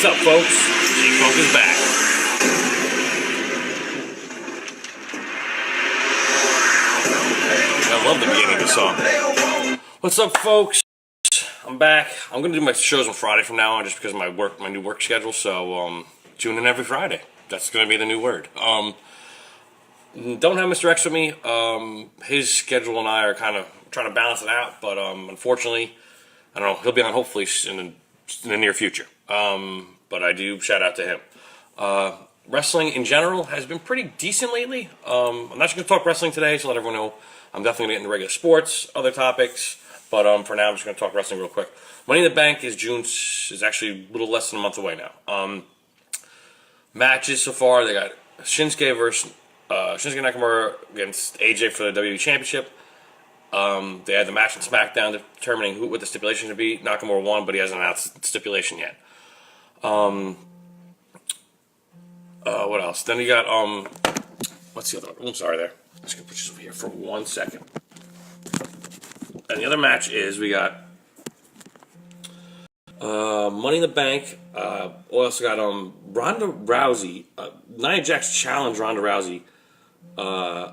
What's up, folks? G-Funk is back. I love the beginning of the song. What's up, folks? I'm back. I'm gonna do my shows on Friday from now on, just because of my new work schedule. So tune in every Friday. That's gonna be the new word. Don't have Mr. X with me. His schedule and I are kind of trying to balance it out, but unfortunately, I don't know. He'll be on hopefully in the near future. But I do shout out to him. Wrestling in general has been pretty decent lately. I'm not just going to talk wrestling today, so let everyone know I'm definitely going to get into regular sports, other topics. But for now, I'm just going to talk wrestling real quick. Money in the Bank is actually a little less than a month away now. Matches so far, they got Shinsuke Nakamura against AJ for the WWE Championship. They had the match in SmackDown determining what the stipulation should be. Nakamura won, but he hasn't announced the stipulation yet. What else? Then you got what's the other one? I'm sorry there. I'm just gonna put this over here for 1 second. And the other match is we got Money in the Bank. We also got Ronda Rousey. Nia Jax challenged Ronda Rousey to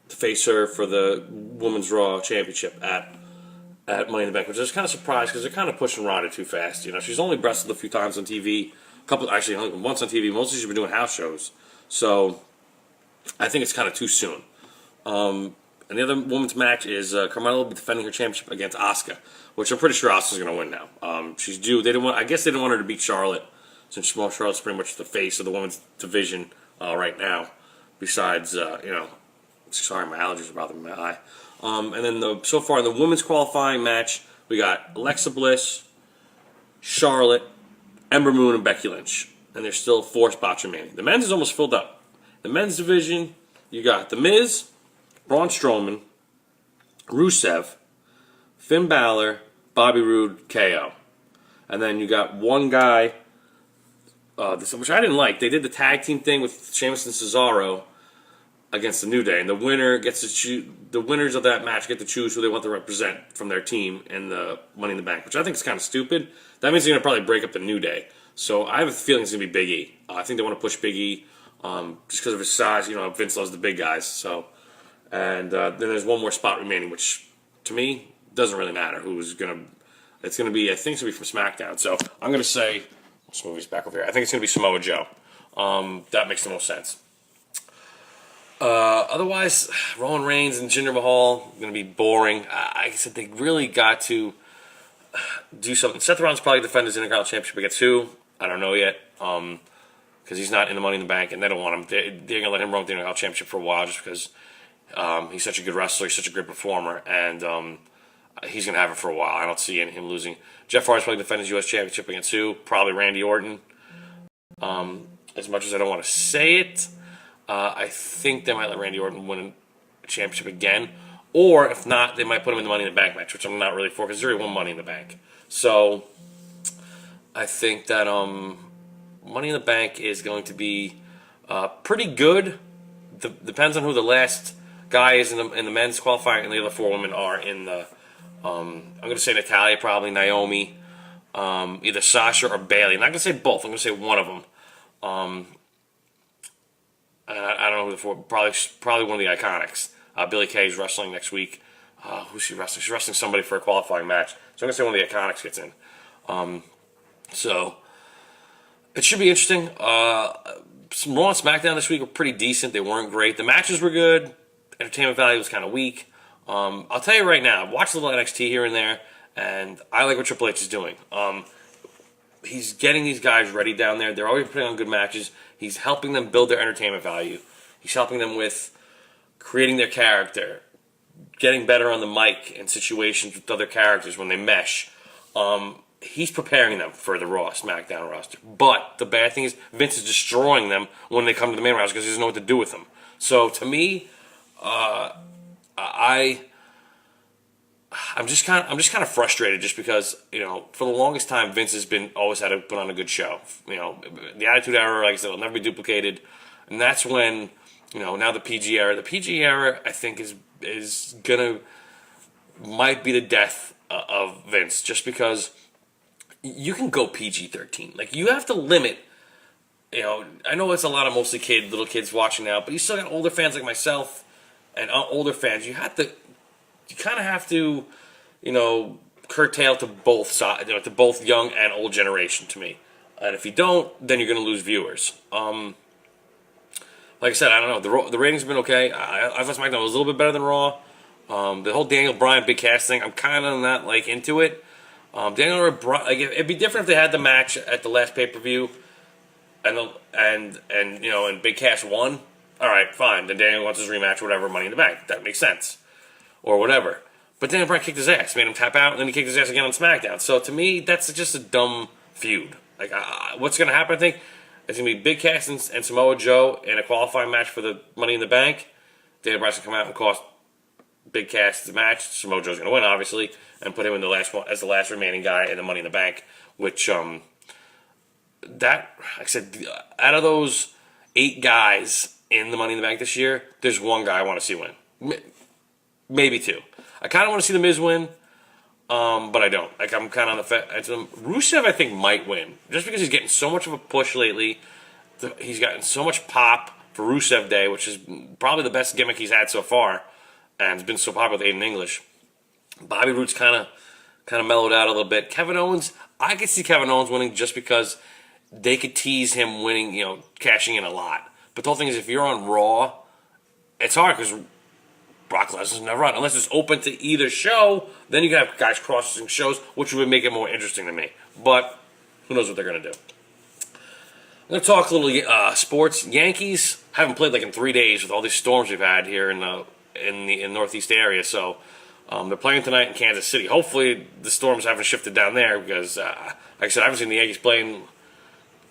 face her for the Women's Raw Championship at Money in the Bank, which I was kind of surprised because they're kind of pushing Ronda too fast. You know, she's only wrestled a few times on TV, only once on TV. Mostly she's been doing house shows, so I think it's kind of too soon. And the other women's match is Carmella will be defending her championship against Asuka, which I'm pretty sure Asuka's going to win now. She's due. I guess they didn't want her to beat Charlotte, since Charlotte's pretty much the face of the women's division right now. Besides, sorry, my allergies are bothering my eye. And then so far in the women's qualifying match, we got Alexa Bliss, Charlotte, Ember Moon, and Becky Lynch. And there's still 4 spots remaining. The men's is almost filled up. The men's division, you got The Miz, Braun Strowman, Rusev, Finn Balor, Bobby Roode, KO. And then you got one guy, which I didn't like. They did the tag team thing with Sheamus and Cesaro against the New Day, and the winner gets to choose. The winners of that match get to choose who they want to represent from their team in the Money in the Bank, which I think is kind of stupid. That means they're going to probably break up the New Day. So I have a feeling it's going to be Big E. I think they want to push Big E just because of his size. You know, Vince loves the big guys. So, and then there's one more spot remaining, which to me doesn't really matter who's going to. It's going to be. I think it's going to be from SmackDown. So I'm going to say, let's move these back over here. I think it's going to be Samoa Joe. That makes the most sense. Otherwise, Roman Reigns and Jinder Mahal going to be boring. Like I said, they really got to do something. Seth Rollins probably defend his Intercontinental Championship against who? I don't know yet. Because he's not in the Money in the Bank, and they don't want him. They're going to let him run the Intercontinental Championship for a while, just because he's such a good wrestler, he's such a great performer, and he's going to have it for a while. I don't see him losing. Jeff Hardy's probably defend his U.S. Championship against who? Probably Randy Orton. As much as I don't want to say it, I think they might let Randy Orton win a championship again. Or, if not, they might put him in the Money in the Bank match, which I'm not really for, because there's already one Money in the Bank. So, I think that Money in the Bank is going to be pretty good. Depends on who the last guy is in the men's qualifying, and the other 4 women are in the... I'm going to say Natalya, probably Naomi, either Sasha or Bayley. I'm not going to say both. I'm going to say one of them. I don't know who the 4. Probably one of the Iconics. Billie Kay's wrestling next week. Who's she wrestling? She's wrestling somebody for a qualifying match. So I'm going to say one of the Iconics gets in. So it should be interesting. Some Raw and SmackDown this week were pretty decent. They weren't great. The matches were good. Entertainment value was kind of weak. I'll tell you right now, I've watched a little NXT here and there, and I like what Triple H is doing. He's getting these guys ready down there. They're always putting on good matches. He's helping them build their entertainment value. He's helping them with creating their character, getting better on the mic in situations with other characters when they mesh. He's preparing them for the Raw, SmackDown roster. But the bad thing is Vince is destroying them when they come to the main roster because he doesn't know what to do with them. So to me, I'm just kind of frustrated just because, for the longest time Vince has always had to put on a good show. The Attitude Era, like I said, will never be duplicated, and that's when now the PG era. The PG era, I think, might be the death of Vince, just because you can go PG-13. Like, you have to limit. I know it's a lot of mostly little kids watching now, but you still got older fans like myself and older fans. You kind of have to, curtail to both sides, to both young and old generation. To me, and if you don't, then you're going to lose viewers. Like I said, I don't know. The ratings have been okay. I thought SmackDown was a little bit better than Raw. The whole Daniel Bryan big cast thing, I'm kind of not like into it. Daniel Bryan, like, it'd be different if they had the match at the last pay per view, and Big Cass won. All right, fine. Then Daniel wants his rematch, whatever, Money in the Bank. That makes sense, or whatever. But Daniel Bryan kicked his ass, made him tap out, and then he kicked his ass again on SmackDown. So to me, that's just a dumb feud. Like, what's going to happen? I think it's going to be Big Cass and Samoa Joe in a qualifying match for the Money in the Bank. Daniel Bryan's going to come out and cost Big Cass the match. Samoa Joe's going to win, obviously, and put him in the last one as the last remaining guy in the Money in the Bank. Which like I said, out of those 8 guys in the Money in the Bank this year, there's one guy I want to see win, maybe 2. I kind of want to see the Miz win, but I don't. Like, I'm kind of on the fence. Rusev, I think, might win just because he's getting so much of a push lately. He's gotten so much pop for Rusev Day, which is probably the best gimmick he's had so far, and it's been so popular with Aiden English. Bobby Roode's kind of mellowed out a little bit. Kevin Owens, I could see Kevin Owens winning just because they could tease him winning, cashing in a lot. But the whole thing is, if you're on Raw, it's hard because Brock Lesnar's never on. Unless it's open to either show, then you can have guys crossing shows, which would make it more interesting to me. But who knows what they're going to do. I'm going to talk a little sports. Yankees haven't played like in 3 days with all these storms we've had here in the Northeast area. So they're playing tonight in Kansas City. Hopefully the storms haven't shifted down there because, like I said, I haven't seen the Yankees playing.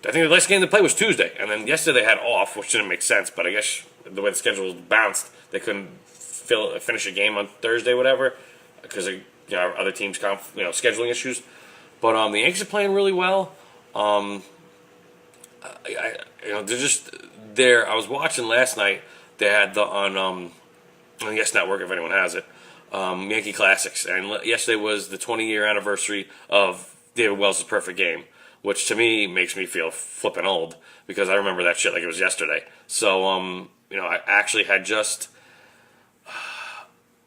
I think the last game they played was Tuesday, and then yesterday they had off, which didn't make sense. But I guess the way the schedule was bounced, they couldn't finish a game on Thursday, whatever, because of other teams' scheduling issues. But the Yankees are playing really well. They're just there. I was watching last night. They had on Yes Network, if anyone has it, Yankee Classics, and yesterday was the 20-year anniversary of David Wells' Perfect Game, which to me makes me feel flippin' old because I remember that shit like it was yesterday. So I actually had just.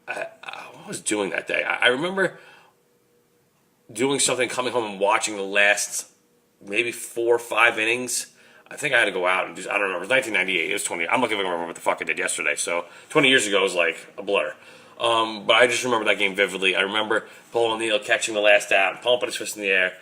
What was doing that day? I remember doing something, coming home and watching the last maybe 4 or 5 innings. I think I had to go out and I don't remember. It was 1998. It was 20. I'm looking to remember what the fuck I did yesterday. So 20 years ago was like a blur. But I just remember that game vividly. I remember Paul O'Neill catching the last out, pumping his fist in the air,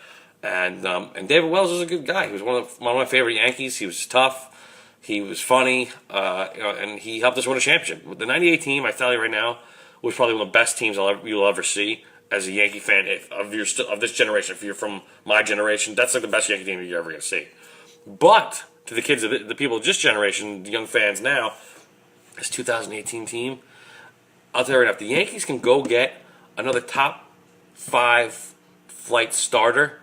and David Wells was a good guy. He was one of my favorite Yankees. He was tough. He was funny, and he helped us win a championship. The '98 team, I tell you right now, was probably one of the best teams you'll ever see as a Yankee fan of this generation. If you're from my generation, that's like the best Yankee team you're ever going to see. But to the kids, the people of this generation, the young fans now, this 2018 team, I'll tell you right now, if the Yankees can go get another top 5 flight starter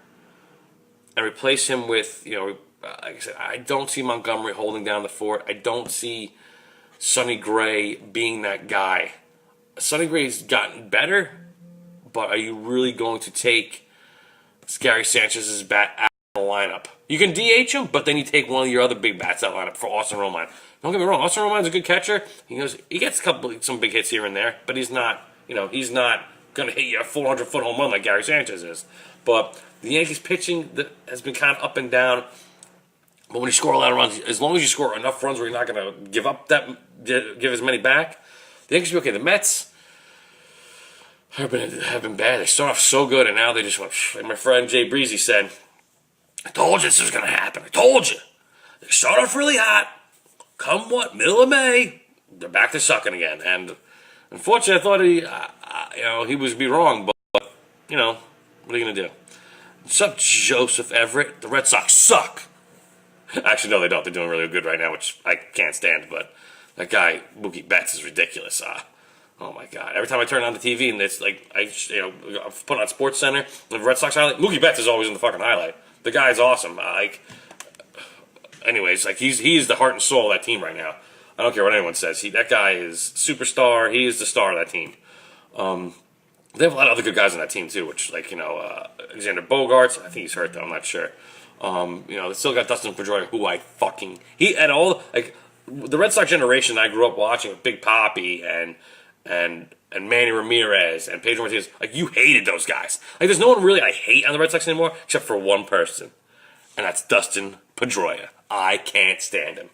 and replace him with, like I said, I don't see Montgomery holding down the fort. I don't see Sonny Gray being that guy. Sonny Gray's gotten better, but are you really going to take Gary Sanchez's bat out of the lineup? You can DH him, but then you take one of your other big bats out of the lineup for Austin Romine. Don't get me wrong, Austin Romine's a good catcher. He gets some big hits here and there, but he's not going to hit you a 400-foot home run like Gary Sanchez is. But the Yankees pitching has been kind of up and down. But when you score a lot of runs, as long as you score enough runs where you're not going to give as many back, the Yankees will be okay. The Mets have been bad. They start off so good, and now they just went. Like my friend Jay Breezy said, "I told you this was going to happen. I told you. They start off really hot. Come middle of May, they're back to sucking again." And unfortunately, I thought he was be wrong, but what are you going to do? What's up, Joseph Everett? The Red Sox suck. Actually, no, they don't. They're doing really good right now, which I can't stand. But that guy Mookie Betts is ridiculous. Oh my God! Every time I turn on the TV and it's like I put on Sports Center, the Red Sox highlight, Mookie Betts is always in the fucking highlight. The guy's awesome. Anyways, he's the heart and soul of that team right now. I don't care what anyone says. That guy is superstar. He is the star of that team. They have a lot of other good guys on that team too, which like Alexander Bogarts. I think he's hurt though. I'm not sure. They still got Dustin Pedroia, who he at all like the Red Sox generation I grew up watching with Big Papi and Manny Ramirez and Pedro Martinez. Like you hated those guys. Like there's no one really I hate on the Red Sox anymore except for one person, and that's Dustin Pedroia. I can't stand him.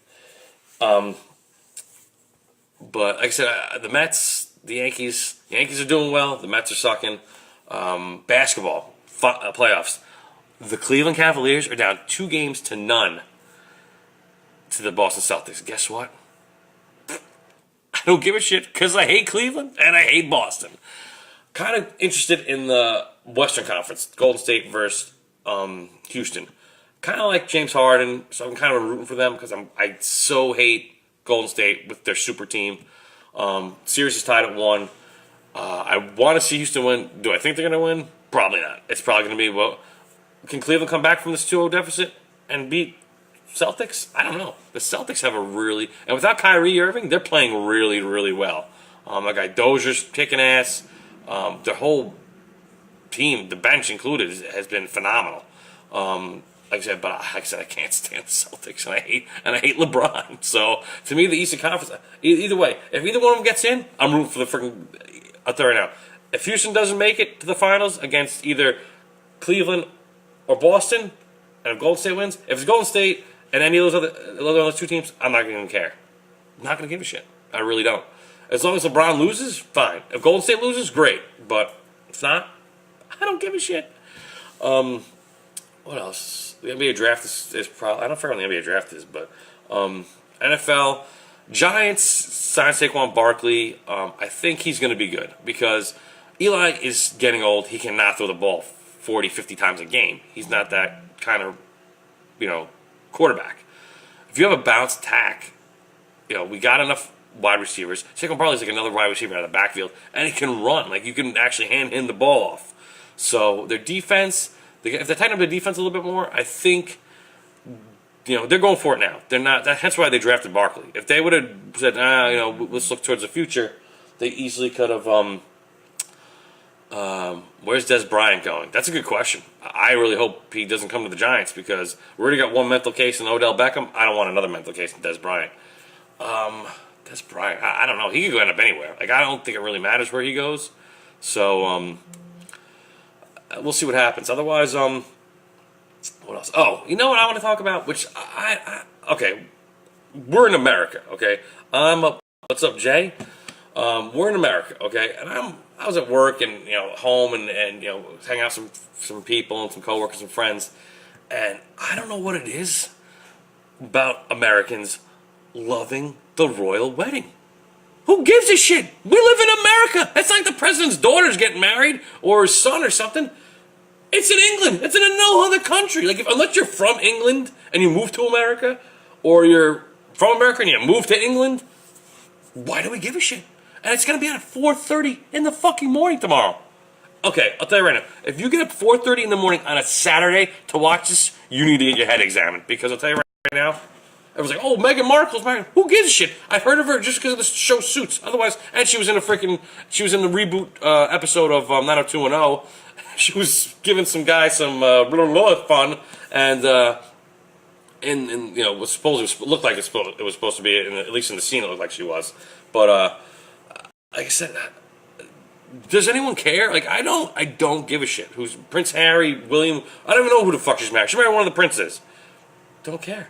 But like I said, the Mets, the Yankees are doing well. The Mets are sucking. Basketball playoffs. The Cleveland Cavaliers are down 2-0 to the Boston Celtics. Guess what? I don't give a shit because I hate Cleveland and I hate Boston. Kind of interested in the Western Conference, Golden State versus Houston. Kind of like James Harden, so I'm kind of rooting for them because I so hate Golden State with their super team. Series is tied at 1. I want to see Houston win. Do I think they're going to win? Probably not. It's probably going to be, well, can Cleveland come back from this 2-0 deficit and beat Celtics? I don't know. The Celtics have and without Kyrie Irving, they're playing really, really well. My guy Dozier's kicking ass. Their whole team, the bench included, has been phenomenal. Like I said, I can't stand the Celtics, and I hate LeBron. So to me, the Eastern Conference, either way, if either one of them gets in, I'm rooting for the freaking. I'll tell you right now, if Houston doesn't make it to the finals against either Cleveland or Boston, and if Golden State wins, if it's Golden State and any of those two teams, I'm not going to care. I'm not going to give a shit. I really don't. As long as LeBron loses, fine. If Golden State loses, great. But if not, I don't give a shit. What else? The NBA draft is probably. I don't forget when the NBA draft is, but NFL Giants signed Saquon Barkley. I think he's going to be good because Eli is getting old. He cannot throw the ball 40, 50 times a game. He's not that kind of, quarterback. If you have a balanced attack, we got enough wide receivers. Saquon Barkley's like another wide receiver out of the backfield, and he can run. Like you can actually hand him the ball off. So their defense. If they tighten up the defense a little bit more, I think, they're going for it now. They're not. That's why they drafted Barkley. If they would have said, let's look towards the future, they easily could have. Where's Des Bryant going? That's a good question. I really hope he doesn't come to the Giants because we already got one mental case in Odell Beckham. I don't want another mental case in Des Bryant. Des Bryant, I don't know. He could go end up anywhere. Like I don't think it really matters where he goes. So we'll see what happens. Otherwise, what else? Oh, you know what I want to talk about? Which okay, we're in America. Okay, what's up, Jay? We're in America. Okay, and I was at work and home and hanging out with some people and some coworkers and friends, and I don't know what it is about Americans loving the royal wedding. Who gives a shit? We live in America. It's like the president's daughter's getting married or his son or something. It's in England. It's in no other country. Like unless you're from England and you move to America, or you're from America and you move to England, why do we give a shit? And it's gonna be at 4:30 in the fucking morning tomorrow. Okay, I'll tell you right now. If you get up 4:30 in the morning on a Saturday to watch this, you need to get your head examined because I'll tell you right now. Everyone's like, oh, Meghan Markle's married. Who gives a shit? I heard of her just because of the show Suits. Otherwise, and she was in the reboot episode of 90210. She was giving some guy some fun, and was supposed looked like it was supposed to be, at least in the scene, it looked like she was. But like I said, does anyone care? Like I don't give a shit. Who's Prince Harry, William? I don't even know who the fuck she's married. She's married one of the princes. Don't care.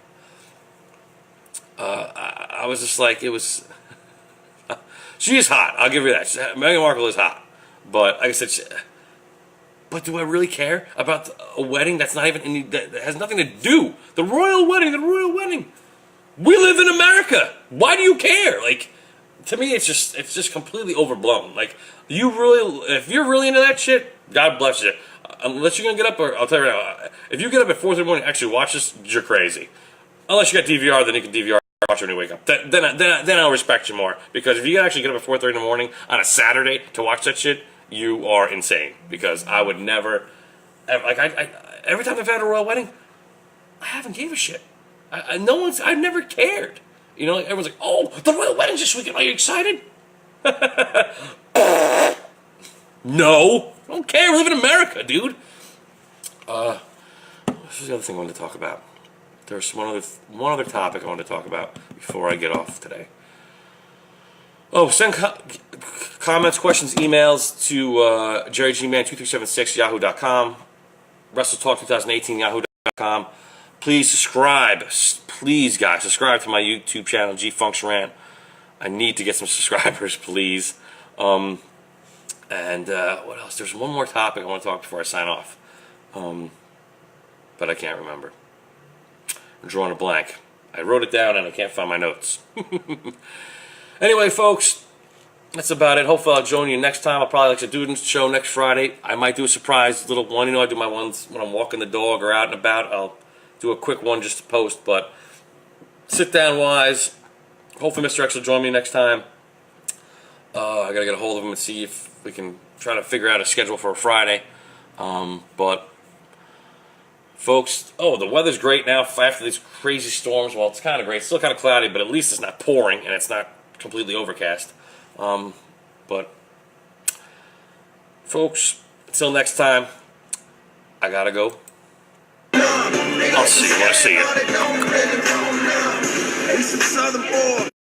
I was just like, it was. She is hot. I'll give you that. Meghan Markle is hot, but like I said, but do I really care about a wedding that's not even that has nothing to do? The royal wedding, the royal wedding. We live in America. Why do you care? Like, to me, it's just completely overblown. Like, if you're really into that shit, God bless you. Unless you're gonna get up, or I'll tell you right now, if you get up at 4 in the morning, actually watch this, you're crazy. Unless you got DVR, then you can DVR. Watch when you wake up. Then I'll respect you more. Because if you actually get up at 4:30 in the morning on a Saturday to watch that shit, you are insane. Because I would never, every time I've had a royal wedding, I haven't gave a shit. I've never cared. Like everyone's like, oh, the royal wedding's this weekend. Are you excited? No, I don't care. We live in America, dude. This is the other thing I wanted to talk about. There's one other topic I wanted to talk about before I get off today. Oh, send comments, questions, emails to jerrygman2376yahoo.com, WrestleTalk2018 yahoo.com. Please subscribe. Please, guys, subscribe to my YouTube channel, G Funks Rant. I need to get some subscribers, please. And what else? There's one more topic I want to talk before I sign off. But I can't remember. I'm drawing a blank. I wrote it down and I can't find my notes. Anyway, folks, that's about it. Hopefully I'll join you next time. I'll probably like to do the show next Friday. I might do a surprise little one. You know, I do my ones when I'm walking the dog or out and about. I'll do a quick one just to post. But sit down wise. Hopefully Mr. X will join me next time. I got to get a hold of him and see if we can try to figure out a schedule for a Friday. But folks, the weather's great now after these crazy storms. Well, it's kind of great. It's still kind of cloudy, but at least it's not pouring and it's not completely overcast. But folks, until next time, I gotta go. I'll see you when I see you.